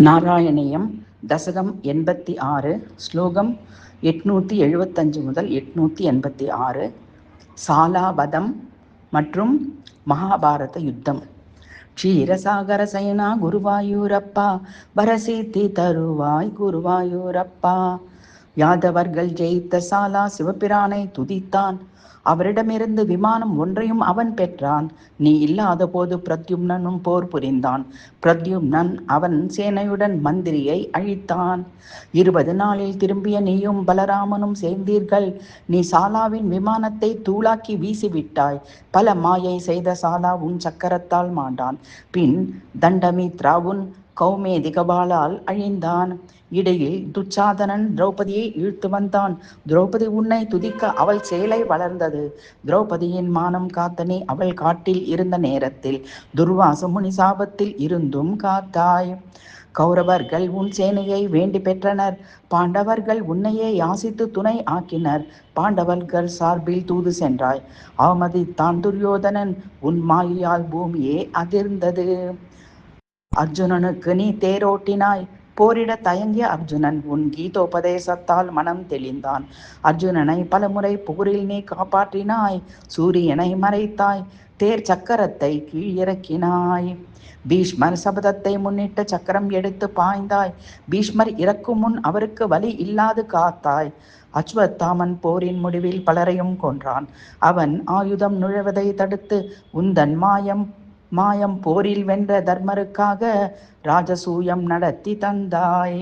நாராயணியம் தசகம் 86 ஸ்லோகம் 875 முதல் 886. சாலாவதம் மற்றும் மகாபாரத யுத்தம். க்ஷீரசாகர சயனா குருவாயூரப்பா, வரசீத்தி தருவாய் குருவாயூரப்பா. யாதவர்கள் ஜெயித்த சாலா சிவபிரானை துதித்தான். அவரிடமிருந்து விமானம் ஒன்றையும் அவன் பெற்றான். நீ இல்லாத போது பிரத்யும்னனும் போர் புரிந்தான். பிரத்யும்னன் அவன் சேனையுடன் மந்திரியை அழித்தான். 20 நாளில் திரும்பிய நீயும் பலராமனும் சேர்ந்தீர்கள். நீ சாலாவின் விமானத்தை தூளாக்கி வீசிவிட்டாய். பல மாயை செய்த சாலா உன் சக்கரத்தால் மாண்டான். பின் தண்டமித்ரா உன் கௌமேதிகபாலால் அழிந்தான். இடையில் துச்சாதனன் திரௌபதியை இழுத்து வந்தான். திரௌபதி உன்னை துதிக்க அவள் சேலை வளர்ந்தது. திரௌபதியின் மானம் காத்த நீ அவள் காட்டில் இருந்த நேரத்தில் துர்வாச முனி சாபத்தில் இருந்தும் காத்தாய். கௌரவர்கள் உன் சேனையை வேண்டி பெற்றனர். பாண்டவர்கள் உன்னையே யாசித்து துணை ஆக்கினர். பாண்டவர்கள் சார்பில் தூது சென்றாய். அவமதித்தான் துரியோதனன். உன் மாயால் பூமியே அதிர்ந்தது. அர்ஜுனனுக்கு நீ தேரோட்டினாய். போரிட தயங்கிய அர்ஜுனன் உன் கீதோபதேசத்தால் மனம் தெளிந்தான். அர்ஜுனனை பலமுறை போரில் நீ காப்பாற்றினாய். சூரியனை மறைத்தாய். தேர் சக்கரத்தை கீழிறக்கினாய். பீஷ்மர் சபதத்தை முன்னிட்டு சக்கரம் எடுத்து பாய்ந்தாய். பீஷ்மர் இறக்கும் முன் அவருக்கு வலி இல்லாது காத்தாய். அஸ்வத்தாமன் போரின் முடிவில் பலரையும் கொன்றான். அவன் ஆயுதம் நுழைவதை தடுத்து உந்தன் மாயம் போரில் வென்ற தர்மருக்காக ராஜசூயம் நடத்தி தந்தாய்.